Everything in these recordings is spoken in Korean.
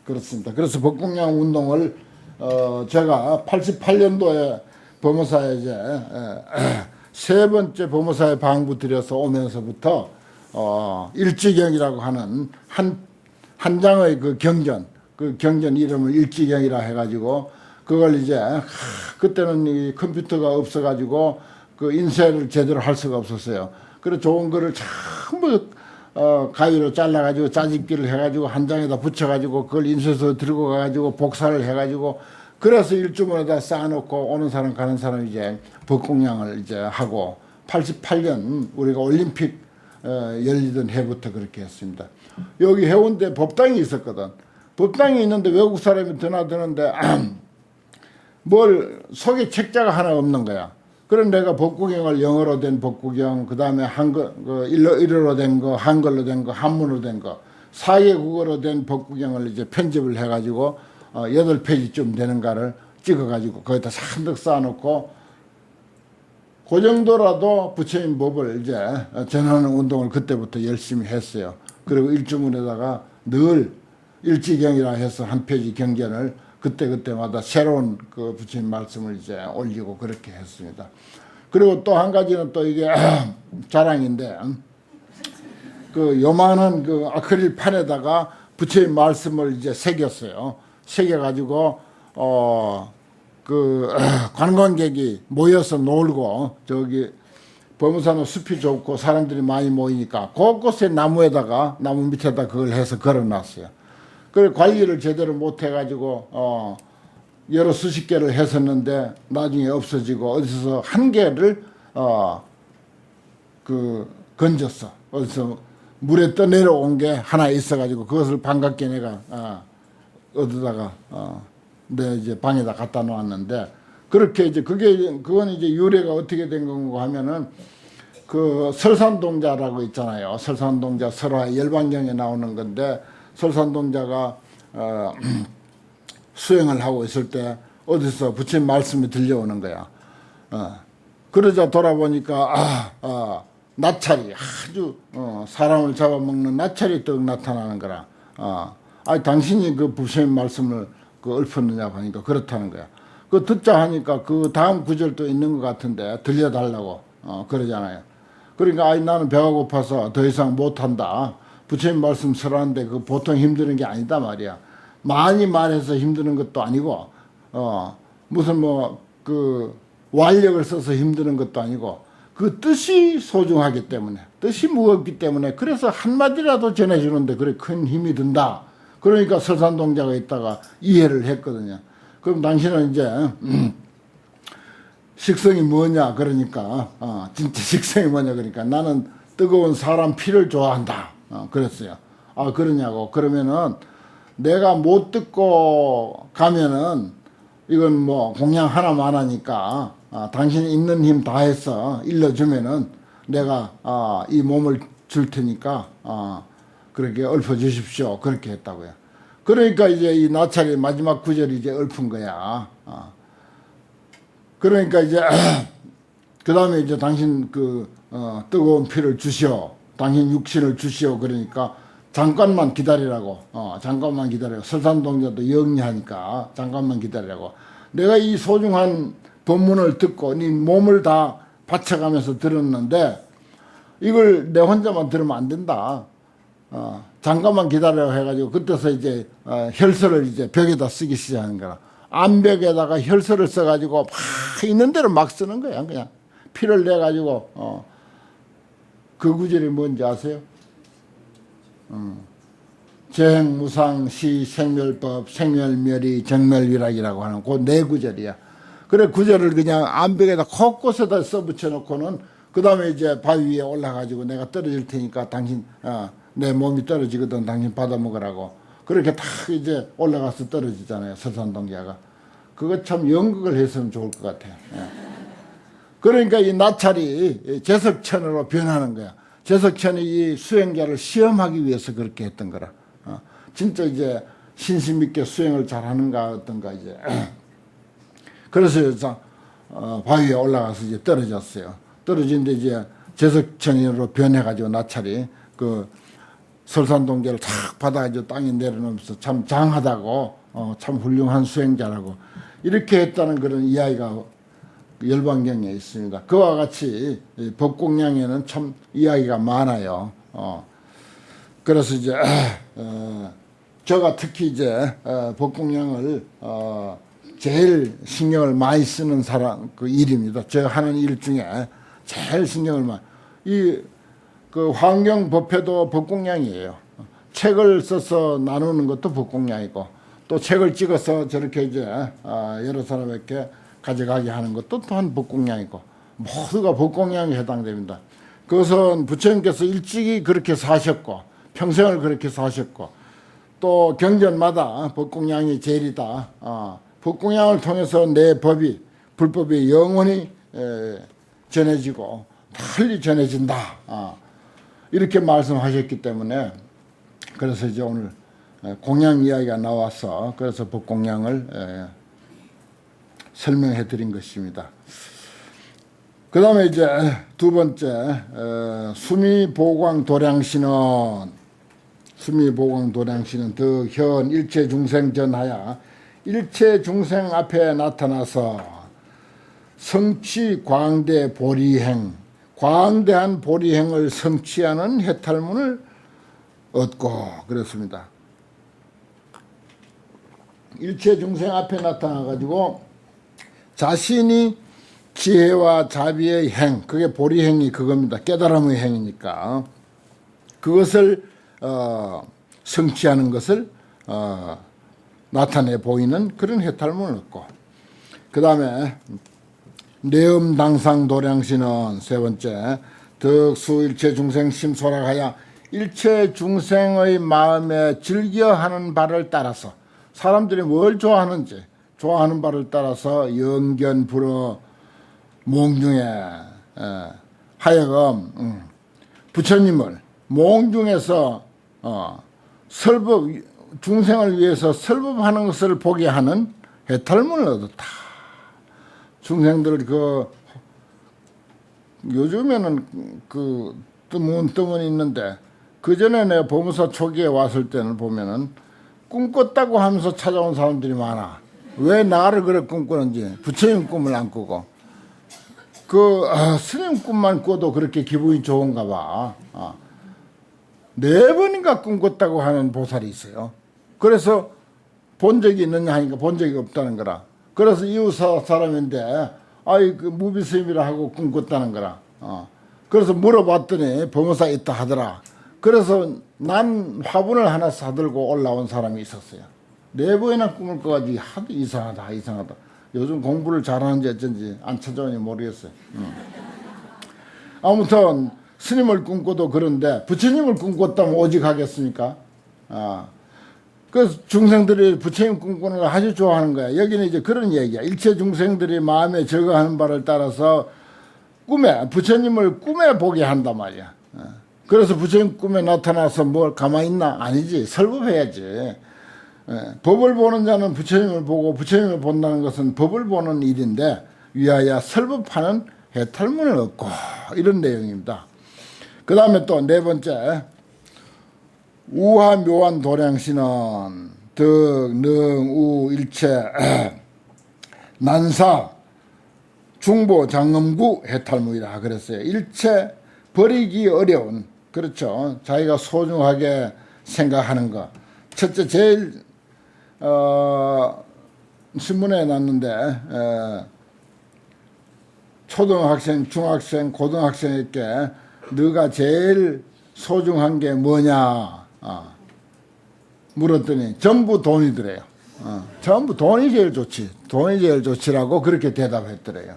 그렇습니다. 그래서 벚공양 운동을 제가 88년도에 범어사에 이제 세 번째 범어사에 방부 들여서 오면서부터 일지경이라고 하는 한 장의 그 경전 이름을 일지경이라 해가지고 그걸 이제 그때는 이 컴퓨터가 없어가지고 그 인쇄를 제대로 할 수가 없었어요. 그래서 좋은 거를 전부 가위로 잘라가지고 짜집기를 해가지고 한 장에다 붙여가지고 그걸 인쇄소 들고 가가지고 복사를 해가지고 그래서 일주문에다 쌓아놓고 오는 사람 가는 사람 이제 벚공양을 이제 하고 88년 우리가 올림픽 열리던 해부터 그렇게 했습니다. 여기 해운대 법당이 있었거든. 법당이 있는데 외국 사람이 드나드는데 뭘 속에 책자가 하나 없는 거야. 그럼 내가 벚구경을 영어로 된 벚구경, 그 다음에 한글, 일어로 된 거, 한글로 된 거, 한문으로 된 거, 4개 국어로 된 벚구경을 이제 편집을 해가지고 8페이지쯤 되는가를 찍어가지고 거기다 산득 쌓아놓고 그 정도라도 부처님 법을 이제 전하는 운동을 그때부터 열심히 했어요. 그리고 일주문에다가 늘 일지경이라 해서 한 페이지 경전을 그때마다 새로운 그 부처님 말씀을 이제 올리고 그렇게 했습니다. 그리고 또 한 가지는 또 이게 자랑인데 그 요만한 그 아크릴 판에다가 부처님 말씀을 이제 새겼어요. 새겨가지고 그 관광객이 모여서 놀고 저기 범우산은 숲이 좁고 사람들이 많이 모이니까 곳곳에 나무 밑에다 그걸 해서 걸어놨어요. 그 관리를 제대로 못 해가지고 여러 수십 개를 했었는데 나중에 없어지고 어디서 한 개를 그 건졌어. 어디서 물에 떠내려온 게 하나 있어가지고 그것을 반갑게 내가 얻어다가 내 이제 방에다 갖다 놓았는데 그렇게 이제 그건 이제 유래가 어떻게 된 건가 하면은 그 설산동자라고 있잖아요. 설산동자 설화 열반경에 나오는 건데 설산동자가 수행을 하고 있을 때 어디서 부처님 말씀이 들려오는 거야. 그러자 돌아보니까 나찰이 아주 사람을 잡아먹는 나찰이 떡 나타나는 거라. 당신이 그 부처님 말씀을 그 읊었느냐고 하니까 그렇다는 거야. 그 듣자 하니까 그 다음 구절도 있는 것 같은데 들려달라고 그러잖아요. 그러니까 나는 배가 고파서 더 이상 못한다. 부처님 말씀 설하는데 그 보통 힘드는 게 아니다 말이야. 많이 말해서 힘드는 것도 아니고 무슨 뭐 그 완력을 써서 힘드는 것도 아니고 그 뜻이 소중하기 때문에 뜻이 무겁기 때문에 그래서 한마디라도 전해주는데 그래 큰 힘이 든다. 그러니까 설산동자가 있다가 이해를 했거든요. 그럼 당신은 이제 식성이 뭐냐 그러니까 진짜 식성이 뭐냐 그러니까 나는 뜨거운 사람 피를 좋아한다. 그랬어요. 그러냐고. 그러면은 내가 못 듣고 가면은 이건 뭐 공양 하나만 하니까 당신이 있는 힘 다 해서 일러주면은 내가 이 몸을 줄 테니까 그렇게 읊어주십시오. 그렇게 했다고요. 그러니까 이제 이 나찰이 마지막 구절이 이제 읊은 거야. 그러니까 이제 그 다음에 이제 당신 그 뜨거운 피를 주시오. 당신 육신을 주시오. 그러니까 잠깐만 기다리라고. 잠깐만 기다리라고. 설산동자도 영리하니까 잠깐만 기다리라고. 내가 이 소중한 법문을 듣고 네 몸을 다 바쳐가면서 들었는데 이걸 내 혼자만 들으면 안 된다. 잠깐만 기다려 해가지고 그때서 이제 혈서를 이제 벽에다 쓰기 시작하는 거라. 암벽에다가 혈서를 써가지고 막 있는 대로 막 쓰는 거야. 그냥 피를 내가지고 그 구절이 뭔지 아세요? 재행무상 시 생멸법 생멸멸이 정멸위락이라고 하는 그 네 구절이야. 그래 구절을 그냥 암벽에다 곳곳에다 써붙여 놓고는 그 다음에 이제 바위 위에 올라가지고 내가 떨어질 테니까 당신 내 몸이 떨어지거든 당신 받아 먹으라고 그렇게 다 이제 올라가서 떨어지잖아요. 설산동자가. 그거 참 연극을 했으면 좋을 것 같아요. 그러니까 이 나찰이 제석천으로 변하는 거야. 제석천이 이 수행자를 시험하기 위해서 그렇게 했던 거라. 진짜 이제 신심 있게 수행을 잘하는가 어떤가 이제. 그래서 바위에 올라가서 이제 떨어졌어요. 떨어진데 이제 제석천으로 변해가지고 나찰이 그 설산동계를 탁 받아가지고 땅에 내려놓으면서 참 장하다고 참 훌륭한 수행자라고 이렇게 했다는 그런 이야기가 열반경에 있습니다. 그와 같이 법공양에는 참 이야기가 많아요. 그래서 이제 제가 특히 이제 법공양을 제일 신경을 많이 쓰는 사람 그 일입니다. 제가 하는 일 중에 제일 신경을 많이 그 환경법회도 법공양이에요. 책을 써서 나누는 것도 법공양이고 또 책을 찍어서 저렇게 이제 여러 사람에게 가져가게 하는 것도 또한 법공양이고 모두가 법공양에 해당됩니다. 그것은 부처님께서 일찍이 그렇게 사셨고 평생을 그렇게 사셨고 또 경전마다 법공양이 제일이다. 법공양을 통해서 내 법이 불법이 영원히 전해지고 달리 전해진다. 이렇게 말씀하셨기 때문에 그래서 이제 오늘 공양 이야기가 나와서 그래서 법공양을 설명해 드린 것입니다. 그 다음에 이제 두 번째 수미보광 도량신은 더 현 일체 중생 전하야 일체 중생 앞에 나타나서 성취 광대 보리행 광대한 보리행을 성취하는 해탈문을 얻고 그랬습니다. 일체 중생 앞에 나타나 가지고 자신이 지혜와 자비의 행, 그게 보리행이 그겁니다. 깨달음의 행이니까 그것을 성취하는 것을 나타내 보이는 그런 해탈문을 얻고 그 다음에 내음당상 도량신은 세 번째 덕수 일체 중생 심소락하여 일체 중생의 마음에 즐겨하는 바를 따라서 사람들이 뭘 좋아하는지 좋아하는 바를 따라서 영견 불어 몽중에 하여금 부처님을 몽중에서 설법 중생을 위해서 설법하는 것을 보게 하는 해탈문을 얻었다. 중생들 요즘에는 뜨문 있는데 그 전에 내가 보무사 초기에 왔을 때는 보면은 꿈꿨다고 하면서 찾아온 사람들이 많아. 왜 나를 그래 꿈꾸는지 부처님 꿈을 안 꾸고 스님 꿈만 꿔도 그렇게 기분이 좋은가 봐. 4번인가 꿈꿨다고 하는 보살이 있어요. 그래서 본 적이 있느냐 하니까 본 적이 없다는 거라. 그래서 이웃 사람인데 무비스님이라 하고 꿈꿨다는 거라. 그래서 물어봤더니 법무사 있다 하더라. 그래서 난 화분을 하나 사들고 올라온 사람이 있었어요. 4번이나 꿈을 꿔가지고 하도 이상하다. 요즘 공부를 잘하는지 어쩐지 안 찾아오니 모르겠어요. 아무튼 스님을 꿈꿔도 그런데 부처님을 꿈꿨다면 오직 하겠습니까? 그래서 중생들이 부처님 꿈꾸는 걸 아주 좋아하는 거야. 여기는 이제 그런 얘기야. 일체 중생들이 마음에 적어하는 바를 따라서 부처님을 꿈에 보게 한단 말이야. 그래서 부처님 꿈에 나타나서 뭘 가만히 있나? 아니지. 설법해야지. 법을 보는 자는 부처님을 보고 부처님을 본다는 것은 법을 보는 일인데 위하여 설법하는 해탈문을 얻고 이런 내용입니다. 그 다음에 또 네 번째 우하묘한 도량신은 덕, 능, 우, 일체 난사 중보 장엄구 해탈문이라 그랬어요. 일체 버리기 어려운 그렇죠. 자기가 소중하게 생각하는 것. 첫째 제일 신문에 났는데 초등학생, 중학생, 고등학생에게 너가 제일 소중한 게 뭐냐 물었더니 전부 돈이더래요. 전부 돈이 제일 좋지. 돈이 제일 좋지라고 그렇게 대답했더래요.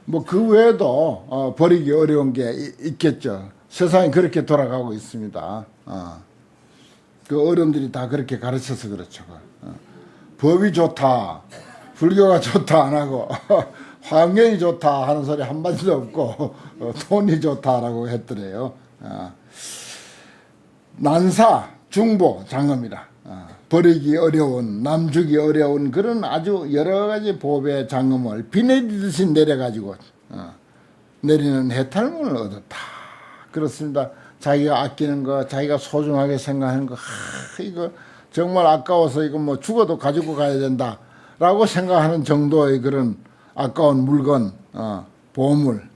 뭐 그 외에도 버리기 어려운 게 있겠죠. 세상이 그렇게 돌아가고 있습니다. 그 어른들이 다 그렇게 가르쳐서 그렇죠. 법이 좋다, 불교가 좋다 안 하고 환경이 좋다 하는 소리 한마디도 없고 돈이 좋다라고 했더래요. 난사, 중보, 장엄이라 버리기 어려운, 남주기 어려운 그런 아주 여러 가지 법의 장엄을 비 내리듯이 내려가지고 내리는 해탈문을 얻었다. 그렇습니다. 자기가 아끼는 거, 자기가 소중하게 생각하는 거, 이거 정말 아까워서 이거 뭐 죽어도 가지고 가야 된다라고 생각하는 정도의 그런 아까운 물건, 보물,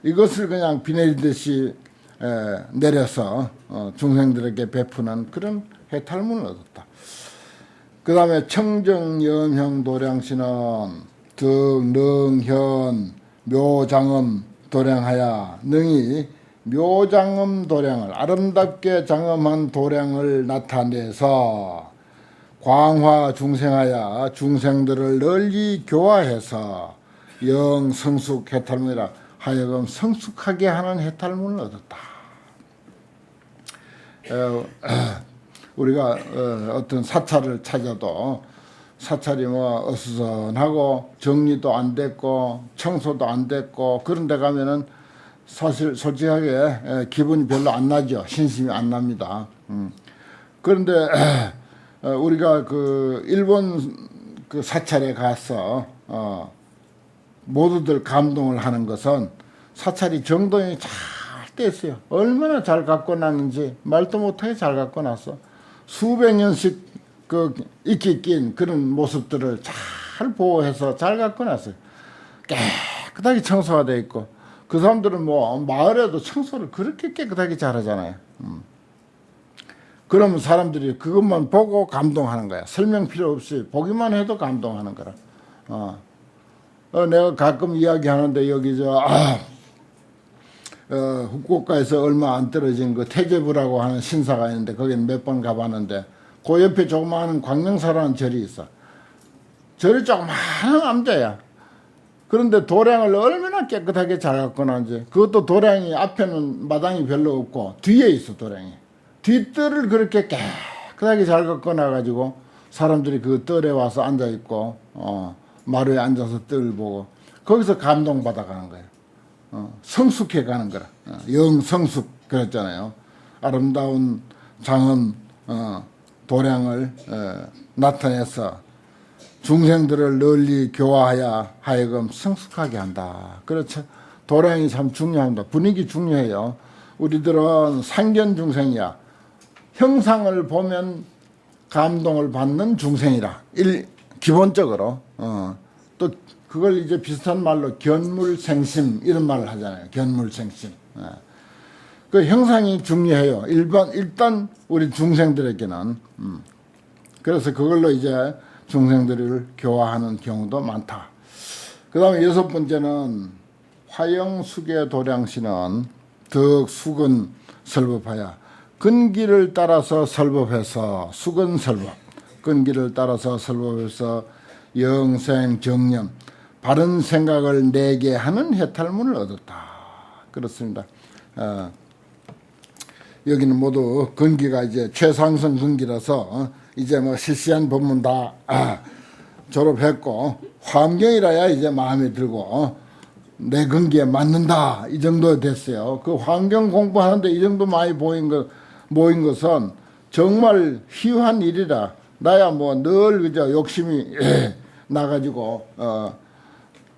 이것을 그냥 비 내리듯이 내려서 중생들에게 베푸는 그런 해탈문을 얻었다. 그 다음에 청정염형 도량신은 득능현 묘장엄 도량하야 능히 묘장엄 도량을 아름답게 장엄한 도량을 나타내서 광화 중생하야 중생들을 널리 교화해서 영성숙 해탈문이라 하여금 성숙하게 하는 해탈문을 얻었다. 우리가 어떤 사찰을 찾아도 사찰이 뭐 어수선하고 정리도 안 됐고 청소도 안 됐고 그런 데 가면은 사실 솔직하게 기분이 별로 안 나죠. 신심이 안 납니다. 그런데 우리가 그 일본 그 사찰에 가서 모두들 감동을 하는 것은 사찰이 정돈이 잘 됐어요. 얼마나 잘 갖고 놨는지 말도 못하게 잘 갖고 놨어. 수백 년씩 그 익히 낀 그런 모습들을 잘 보호해서 잘 갖고 놨어요. 깨끗하게 청소가 돼 있고 그 사람들은 뭐 마을에도 청소를 그렇게 깨끗하게 잘하잖아요. 그러면 사람들이 그것만 보고 감동하는 거야. 설명 필요 없이 보기만 해도 감동하는 거라. 내가 가끔 이야기하는데 여기 후쿠오카에서 얼마 안 떨어진 그 태제부라고 하는 신사가 있는데 거기는 몇 번 가봤는데 그 옆에 조그마한 광명사라는 절이 있어. 절이 조그마한 남자야. 그런데 도량을 얼마나 깨끗하게 잘 갖고 놨는지. 그것도 도량이 앞에는 마당이 별로 없고 뒤에 있어 도량이. 뒷뜰을 그렇게 깨끗하게 잘 갖고 놔가지고 사람들이 그 뜰에 와서 앉아있고 마루에 앉아서 뜰 보고 거기서 감동받아 가는 거예요. 성숙해 가는 거라. 영성숙 그랬잖아요. 아름다운 장엄 도량을 나타내서 중생들을 널리 교화하여 하여금 성숙하게 한다. 그렇죠. 도량이 참 중요합니다. 분위기 중요해요. 우리들은 상견 중생이야. 형상을 보면 감동을 받는 중생이라. 기본적으로. 또 그걸 이제 비슷한 말로 견물생심 이런 말을 하잖아요. 견물생심. 그 형상이 중요해요. 일단 우리 중생들에게는. 그래서 그걸로 이제 중생들을 교화하는 경우도 많다. 그 다음에 여섯 번째는 화영수계 도량신은 덕수근 설법하여 근기를 따라서 설법해서 수근 설법 근기를 따라서 설법해서 영생 정념 바른 생각을 내게 하는 해탈문을 얻었다. 그렇습니다. 여기는 모두 근기가 이제 최상승 근기라서 이제 뭐 실시한 법문 다 졸업했고 환경이라야 이제 마음에 들고 내 근기에 맞는다 이 정도 됐어요. 그 환경 공부하는데 이 정도 많이 모인 것은 정말 희한 일이라. 나야 뭐 늘 그저 욕심이 나가지고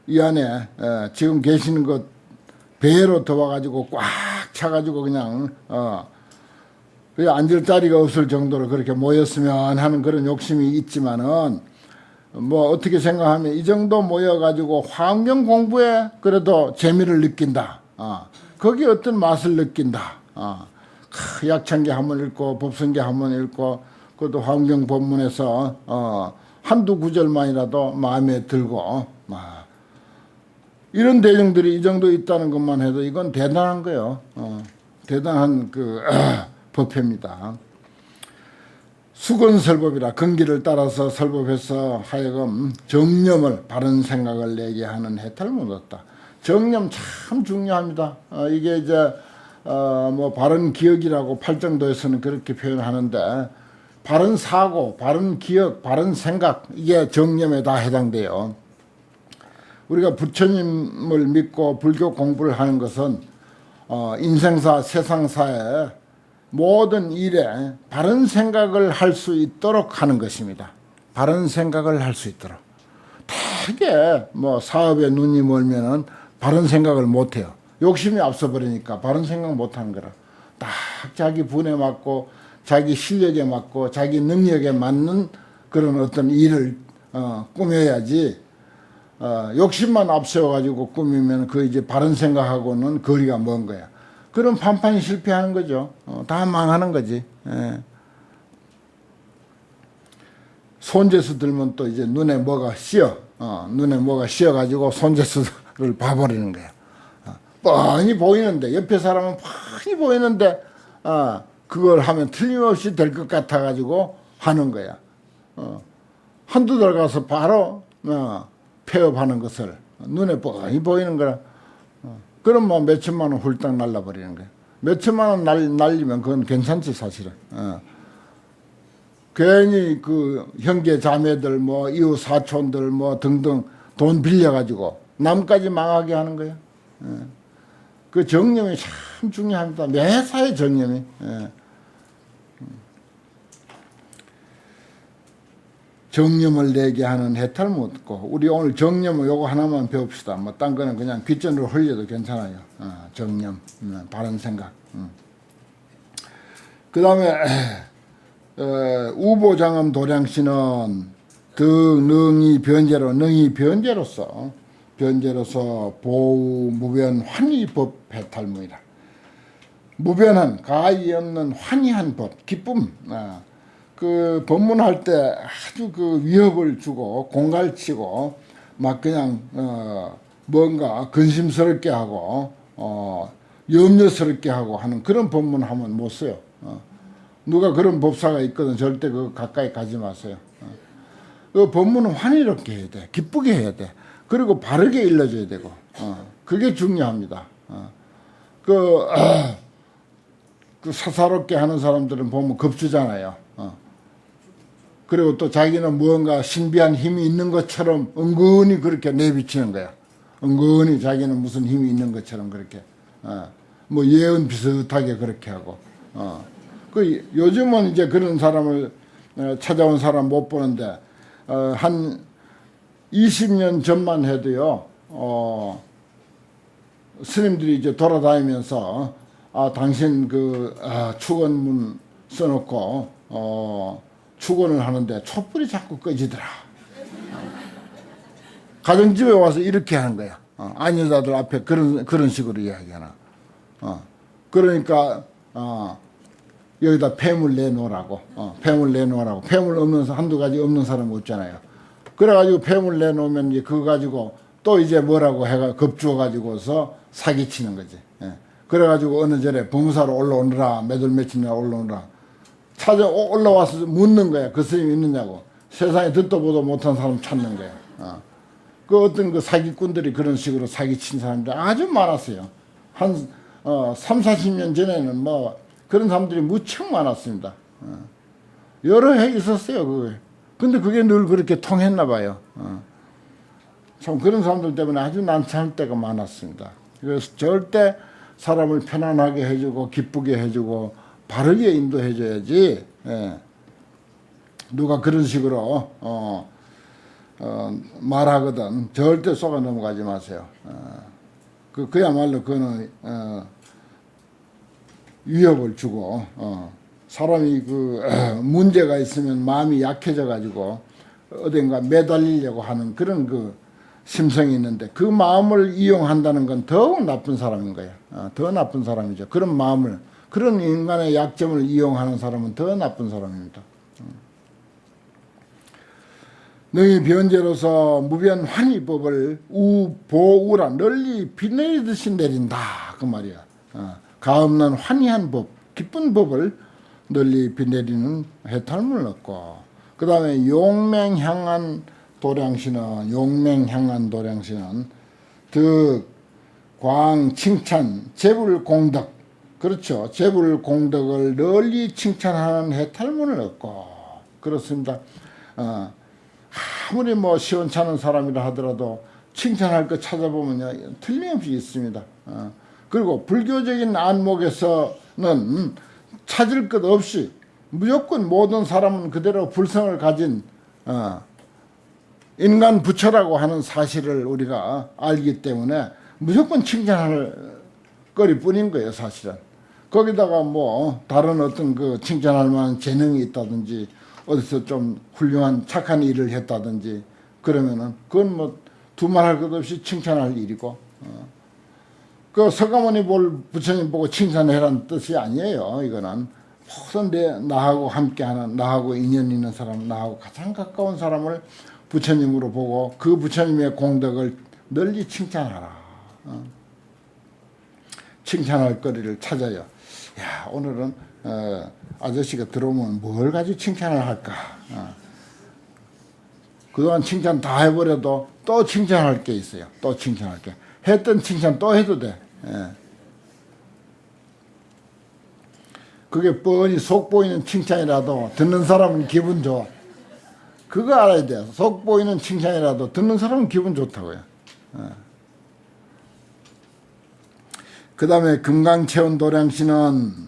이 안에 지금 계시는 것 배로 더워가지고 꽉 차가지고 그냥 앉을 자리가 없을 정도로 그렇게 모였으면 하는 그런 욕심이 있지만은 뭐 어떻게 생각하면 이 정도 모여가지고 환경 공부에 그래도 재미를 느낀다. 거기에 어떤 맛을 느낀다. 약창기 한번 읽고 법성기 한번 읽고 그것도 환경 법문에서 한두 구절만이라도 마음에 들고 이런 대중들이 이 정도 있다는 것만 해도 이건 대단한 거예요. 대단한 그 법회입니다. 수건설법이라 근기를 따라서 설법해서 하여금 정념을 바른 생각을 내게 하는 해탈을 얻었다. 정념 참 중요합니다. 이게 이제 뭐 바른 기억이라고 팔정도에서는 그렇게 표현하는데 바른 사고, 바른 기억, 바른 생각 이게 정념에 다 해당돼요. 우리가 부처님을 믿고 불교 공부를 하는 것은 인생사, 세상사에 모든 일에 바른 생각을 할 수 있도록 하는 것입니다. 바른 생각을 할 수 있도록. 되게 뭐 사업에 눈이 멀면은 바른 생각을 못 해요. 욕심이 앞서 버리니까 바른 생각 못 하는 거라. 딱 자기 분에 맞고 자기 실력에 맞고 자기 능력에 맞는 그런 어떤 일을 꾸며야지 욕심만 앞세워 가지고 꾸미면 그 이제 바른 생각하고는 거리가 먼 거야. 그럼 판판이 실패하는 거죠. 다 망하는 거지. 예. 손재수 들면 또 이제 눈에 뭐가 씌어, 눈에 뭐가 씌어 가지고 손재수를 봐버리는 거야. 뻔히 보이는데, 옆에 사람은 뻔히 보이는데 그걸 하면 틀림없이 될 것 같아 가지고 하는 거야. 한두 달 가서 바로 폐업하는 것을 눈에 뻔히 보이는 거라. 그럼 뭐 몇천만 원 훌딱 날라버리는 거야. 몇천만 원 날리면 그건 괜찮지 사실은. 괜히 그 형제 자매들 뭐 이웃 사촌들 뭐 등등 돈 빌려가지고 남까지 망하게 하는 거야. 그 정념이 참 중요합니다. 매사의 정념이. 정념을 내게 하는 해탈 묻고, 우리 오늘 정념을 요거 하나만 배웁시다. 뭐 딴 거는 그냥 귓전으로 흘려도 괜찮아요. 정념, 바른 생각. 그 다음에 우보장엄 도량씨는 능이 변제로서 보우 무변 환희법 해탈무이라. 무변한 가히 없는 환희한 법, 기쁨. 그 법문할 때 아주 그 위협을 주고 공갈치고 막 그냥 뭔가 근심스럽게 하고 염려스럽게 하고 하는 그런 법문하면 못 써요. 누가 그런 법사가 있거든 절대 그 가까이 가지 마세요. 그 법문은 환희롭게 해야 돼, 기쁘게 해야 돼, 그리고 바르게 일러줘야 되고 그게 중요합니다. 그 사사롭게 하는 사람들은 보면 겁주잖아요. 그리고 또 자기는 무언가 신비한 힘이 있는 것처럼 은근히 그렇게 내비치는 거야. 은근히 자기는 무슨 힘이 있는 것처럼 그렇게 뭐 예언 비슷하게 그렇게 하고. 그 요즘은 이제 그런 사람을 찾아온 사람 못 보는데 한 20년 전만 해도요. 스님들이 이제 돌아다니면서 당신 축원문 써놓고 축원을 하는데 촛불이 자꾸 꺼지더라. 가정집에 와서 이렇게 하는 거야. 아녀자들 앞에 그런 식으로 이야기하나. 그러니까 여기다 폐물 내놓으라고. 폐물 없는 한두 가지 없는 사람 없잖아요. 그래가지고 폐물 내놓으면 이제 그거 가지고 또 이제 뭐라고 해가 겁주어 가지고서 사기치는 거지. 그래가지고 어느 절에 범사로 올라오느라 몇월 며칠이나 올라오느라 올라와서 묻는 거야. 그 스님이 있느냐고. 세상에 듣도 보도 못한 사람 찾는 거야. 그 어떤 그 사기꾼들이 그런 식으로 사기친 사람들이 아주 많았어요. 한 3, 40년 전에는 뭐 그런 사람들이 무척 많았습니다. 여러 해 있었어요. 그게. 근데 그게 늘 그렇게 통했나 봐요. 참 그런 사람들 때문에 아주 난처할 때가 많았습니다. 그래서 절대 사람을 편안하게 해주고 기쁘게 해주고 바르게 인도해줘야지. 누가 그런 식으로 말하거든 절대 속아 넘어가지 마세요. 그야말로 그거는 위협을 주고 사람이 문제가 있으면 마음이 약해져 가지고 어딘가 매달리려고 하는 그런 심성이 있는데 그 마음을 이용한다는 건 더욱 나쁜 사람인 거예요. 더 나쁜 사람이죠. 그런 마음을, 그런 인간의 약점을 이용하는 사람은 더 나쁜 사람입니다. 너희 변제로서 무변 환희법을 보우라 널리 비 내리듯이 내린다 그 말이야. 가없는 환희한 법, 기쁜 법을 널리 비 내리는 해탈문을 얻고, 그 다음에 용맹향한 도량신은 득, 광, 칭찬, 재불공덕, 그렇죠. 재불공덕을 널리 칭찬하는 해탈문을 얻고. 그렇습니다. 아무리 뭐 시원찮은 사람이라 하더라도 칭찬할 거 찾아보면요 틀림없이 있습니다. 그리고 불교적인 안목에서는 찾을 것 없이 무조건 모든 사람은 그대로 불성을 가진 인간 부처라고 하는 사실을 우리가 알기 때문에 무조건 칭찬할 거리뿐인 거예요, 사실은. 거기다가 뭐 다른 어떤 그 칭찬할 만한 재능이 있다든지 어디서 좀 훌륭한 착한 일을 했다든지 그러면은 그건 뭐 두말할 것 없이 칭찬할 일이고 그 서가모니 볼 부처님 보고 칭찬해라는 뜻이 아니에요. 이거는 모든 나하고 함께하는 나하고 인연 있는 사람 나하고 가장 가까운 사람을 부처님으로 보고 그 부처님의 공덕을 널리 칭찬하라. 칭찬할 거리를 찾아요. 야, 오늘은 아저씨가 들어오면 뭘 가지고 칭찬을 할까? 그동안 칭찬 다 해버려도 또 칭찬할 게 있어요. 또 칭찬할 게. 했던 칭찬 또 해도 돼. 예. 그게 뻔히 속 보이는 칭찬이라도 듣는 사람은 기분 좋아. 그거 알아야 돼요. 속 보이는 칭찬이라도 듣는 사람은 기분 좋다고요. 그 다음에 금강체온 도량시는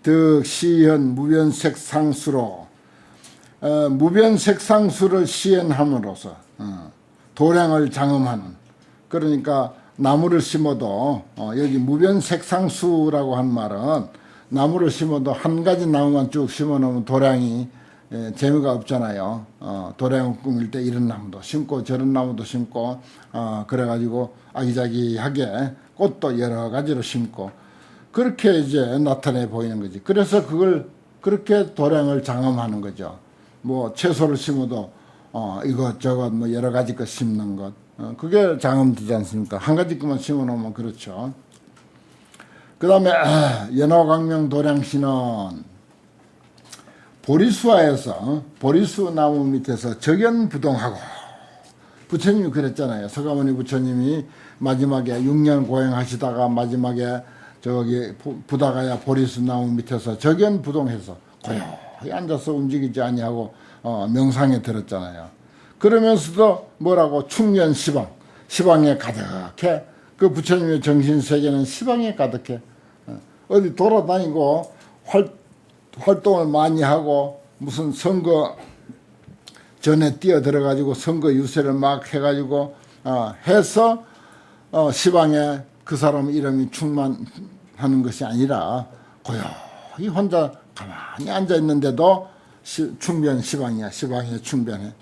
득시현 무변색상수로 무변색상수를 시현함으로써 도량을 장엄하는 그러니까 나무를 심어도 여기 무변색상수라고 한 말은 나무를 심어도 한 가지 나무만 쭉 심어놓으면 도량이 재미가 없잖아요. 도량을 꾸밀 때 이런 나무도 심고 저런 나무도 심고 그래가지고 아기자기하게 꽃도 여러 가지로 심고 그렇게 이제 나타내 보이는 거지. 그래서 그걸 그렇게 도량을 장엄하는 거죠. 뭐 채소를 심어도 이것저것 뭐 여러 가지 것 심는 것 그게 장엄되지 않습니까? 한 가지 것만 심어 놓으면 그렇죠. 그 다음에 연화광명 도량시는 보리수화에서 보리수 나무 밑에서 적연부동하고 부처님이 그랬잖아요. 서가모니 부처님이 마지막에 6년 고행하시다가 마지막에 저기 부다가야 보리수 나무 밑에서 적연부동해서 고요히 앉아서 움직이지 아니하고 명상에 들었잖아요. 그러면서도 뭐라고 충년 시방에 가득해. 그 부처님의 정신세계는 시방에 가득해. 어디 돌아다니고 활동을 많이 하고 무슨 선거 전에 뛰어들어가지고 선거 유세를 막 해가지고 해서 시방에 그 사람 이름이 충만하는 것이 아니라 고요히 혼자 가만히 앉아 있는데도 충변 시방이야. 시방에 충변해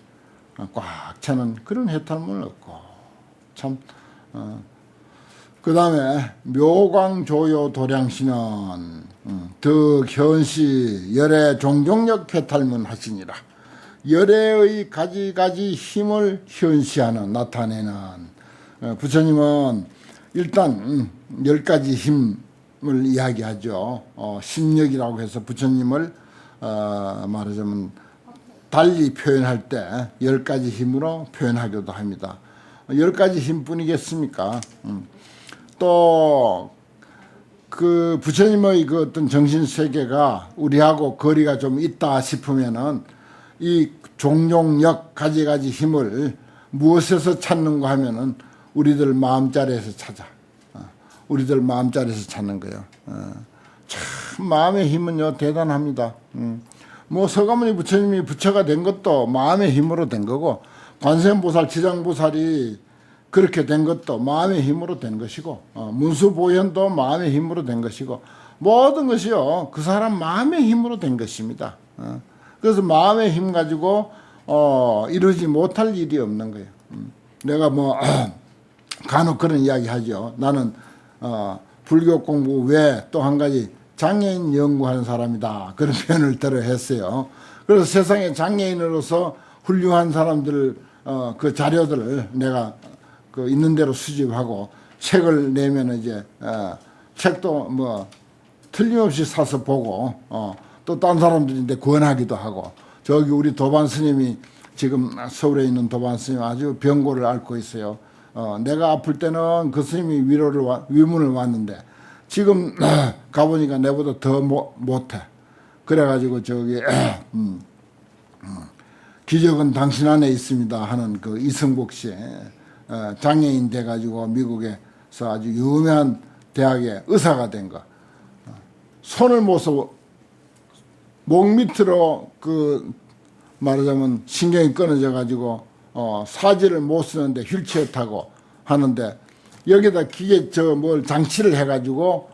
꽉 차는 그런 해탈문을 얻고 참 그 다음에 묘광조요 도량시는 득현시 열애 종종력 해탈문 하시니라. 열애의 가지가지 힘을 현시하는 나타내는 부처님은 일단 10가지 힘을 이야기하죠. 심력이라고 해서 부처님을 말하자면 달리 표현할 때 10가지 힘으로 표현하기도 합니다. 10가지 힘뿐이겠습니까? 또 그 부처님의 그 어떤 정신 세계가 우리하고 거리가 좀 있다 싶으면은 이 종종력 가지가지 힘을 무엇에서 찾는가 하면은 우리들 마음자리에서 찾아. 우리들 마음자리에서 찾는 거예요. 참 마음의 힘은요 대단합니다. 뭐 서가모니 부처님이 부처가 된 것도 마음의 힘으로 된 거고 관세음보살, 지장보살이 그렇게 된 것도 마음의 힘으로 된 것이고 문수보현도 마음의 힘으로 된 것이고 모든 것이요 그 사람 마음의 힘으로 된 것입니다. 그래서 마음의 힘 가지고 이루지 못할 일이 없는 거예요. 내가 뭐 간혹 그런 이야기 하죠. 나는 불교 공부 외에 또 한 가지 장애인 연구하는 사람이다. 그런 표현을 들어 했어요. 그래서 세상에 장애인으로서 훌륭한 사람들 그 자료들을 내가 그 있는 대로 수집하고 책을 내면 이제 책도 뭐 틀림없이 사서 보고 또 딴 사람들인데 권하기도 하고 저기 우리 도반 스님이 지금 서울에 있는 도반 스님 아주 병고를 앓고 있어요. 내가 아플 때는 그 스님이 위문을 왔는데 지금 가보니까 내보다 더 못해. 그래가지고 저기 기적은 당신 안에 있습니다 하는 그 이승복 씨 장애인 돼가지고 미국에서 아주 유명한 대학의 의사가 된 거. 손을 못 써. 목 밑으로 그 말하자면 신경이 끊어져 가지고 사지를 못 쓰는데 휠체어 타고 하는데 여기다 기계 뭘 장치를 해가지고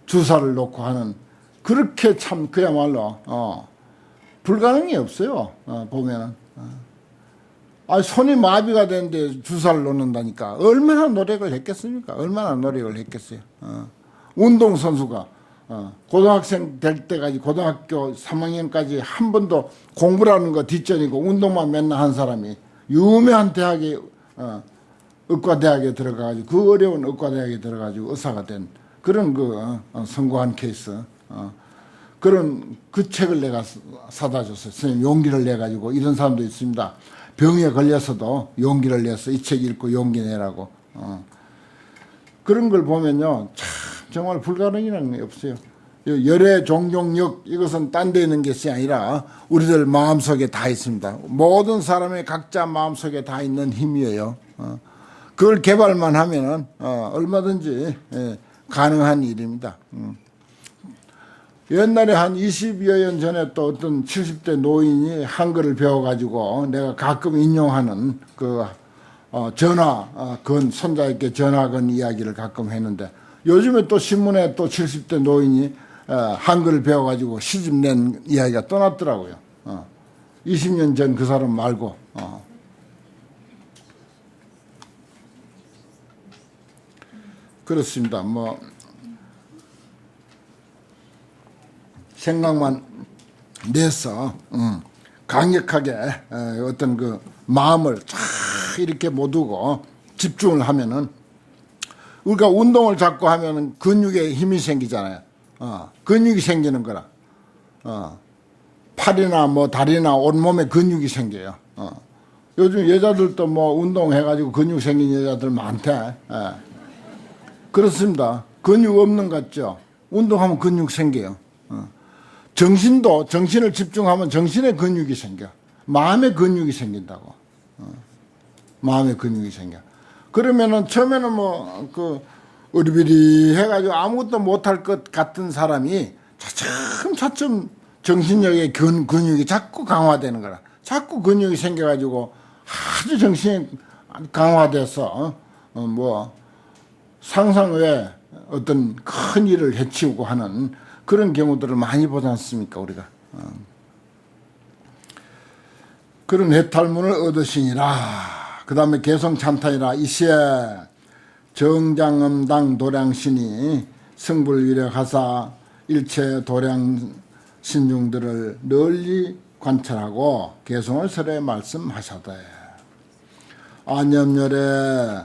주사를 놓고 하는 그렇게 참 그야말로 불가능이 없어요. 보면은 손이 마비가 되는데 주사를 놓는다니까 얼마나 노력을 했겠습니까? 얼마나 노력을 했겠어요. 운동선수가 고등학생 될 때까지 고등학교 3학년까지 한 번도 공부라는 거 뒷전이고 운동만 맨날 한 사람이 유명한 대학에 의과대학에 들어가가지고 그 어려운 의과대학에 들어가지고 의사가 된 그런 성공한 케이스 그런 그 책을 내가 사다 줬어요. 선생님 용기를 내가지고 이런 사람도 있습니다. 병에 걸려서도 용기를 내서 이 책 읽고 용기 내라고 그런 걸 보면요 참 정말 불가능이라는 게 없어요. 열애 종종력 이것은 딴 데 있는 것이 아니라 우리들 마음속에 다 있습니다. 모든 사람의 각자 마음속에 다 있는 힘이에요. 그걸 개발만 하면은 얼마든지 가능한 일입니다. 옛날에 한 20여 년 전에 또 어떤 70대 노인이 한글을 배워가지고 내가 가끔 인용하는 전화건 손자에게 전화건 이야기를 가끔 했는데 요즘에 또 신문에 또 70대 노인이 한글을 배워가지고 시집 낸 이야기가 또 났더라고요. 20년 전 그 사람 말고. 그렇습니다. 생각만 내서 강력하게 어떤 그 마음을 쫙 이렇게 못 두고 집중을 하면은 우리가 운동을 자꾸 하면은 근육에 힘이 생기잖아요. 근육이 생기는 거라. 팔이나 다리나 온몸에 근육이 생겨요. 요즘 여자들도 운동해가지고 근육 생긴 여자들 많대. 그렇습니다. 근육 없는 것 같죠? 운동하면 근육 생겨요. 정신을 집중하면 정신에 근육이 생겨. 마음에 근육이 생긴다고. 마음에 근육이 생겨. 그러면은 처음에는 어리비리 해가지고 아무것도 못할 것 같은 사람이 차츰 정신력의 근육이 자꾸 강화되는 거라. 자꾸 근육이 생겨가지고 아주 정신이 강화돼서 상상 외에 어떤 큰 일을 해치우고 하는 그런 경우들을 많이 보지 않습니까 우리가. 그런 해탈문을 얻으시니라. 그 다음에 개성찬탄이라. 이시에 정장음당 도량신이 승불위력하사 일체 도량신중들을 널리 관찰하고 개성을 설에 말씀하셔대. 안염열에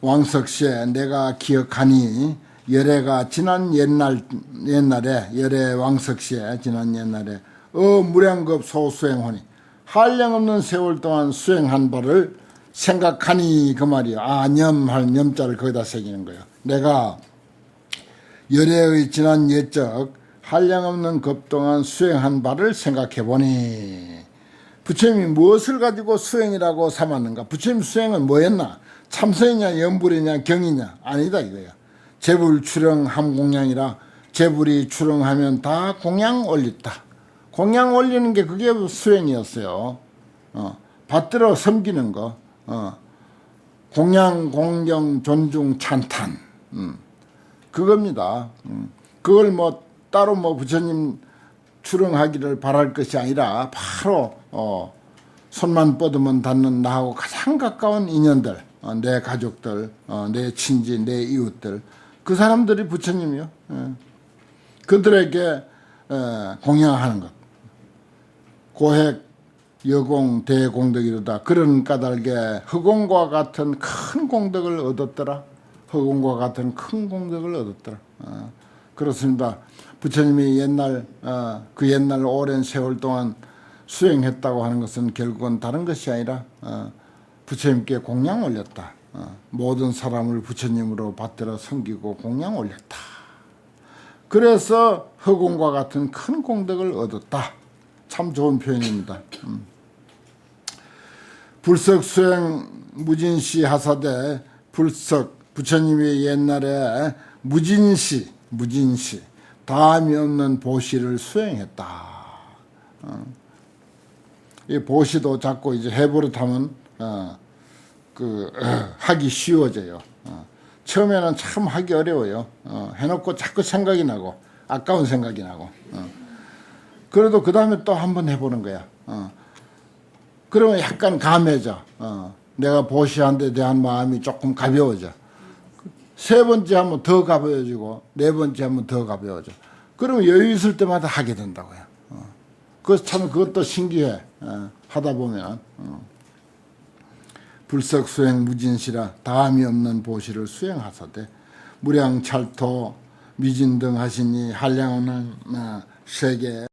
왕석시에 내가 기억하니 열애가 지난 옛날에 열애 왕석시에 지난 옛날에 무량겁 소수행하니 한량없는 세월 동안 수행한 바를 생각하니 그 말이요. 념할 염자를 거기다 새기는 거예요. 내가 열애의 지난 옛적 한량없는 급 동안 수행한 바를 생각해보니 부처님이 무엇을 가지고 수행이라고 삼았는가? 부처님 수행은 뭐였나? 참선이냐 염불이냐 경이냐? 아니다 이거야. 제불 출영 함공양이라. 제불이 출영하면 다 공양 올렸다. 공양 올리는 게 그게 수행이었어요. 받들어 섬기는 거. 공양 공경 존중 찬탄. 그겁니다. 그걸 따로 부처님 출영하기를 바랄 것이 아니라 바로 손만 뻗으면 닿는 나하고 가장 가까운 인연들, 내 가족들, 내 친지, 내 이웃들, 그 사람들이 부처님이요. 그들에게 공양하는 것. 고핵 여공 대공덕이로다. 그런 까닭에 흑공과 같은 큰 공덕을 얻었더라. 흑공과 같은 큰 공덕을 얻었더라. 그렇습니다. 부처님이 그 옛날 오랜 세월 동안 수행했다고 하는 것은 결국은 다른 것이 아니라 부처님께 공양 올렸다. 모든 사람을 부처님으로 받들어 섬기고 공양 올렸다. 그래서 허공과 같은 큰 공덕을 얻었다. 참 좋은 표현입니다. 불석 수행 무진시 하사대. 불석 부처님이 옛날에 무진시 다함이 없는 보시를 수행했다. 이 보시도 자꾸 이제 해버릇하면 하기 쉬워져요. 처음에는 참 하기 어려워요. 해놓고 자꾸 생각이 나고 아까운 생각이 나고 그래도 그 다음에 또 한 번 해보는 거야. 그러면 약간 감해져. 내가 보시한 데 대한 마음이 조금 가벼워져. 세 번째 하면 더 가벼워지고 네 번째 하면 더 가벼워져. 그러면 여유 있을 때마다 하게 된다고요. 그래서 참 그것도 신기해. 하다 보면 불석수행 무진시라 다함이 없는 보시를 수행하사되 무량찰토 미진등 하시니 한량은 세계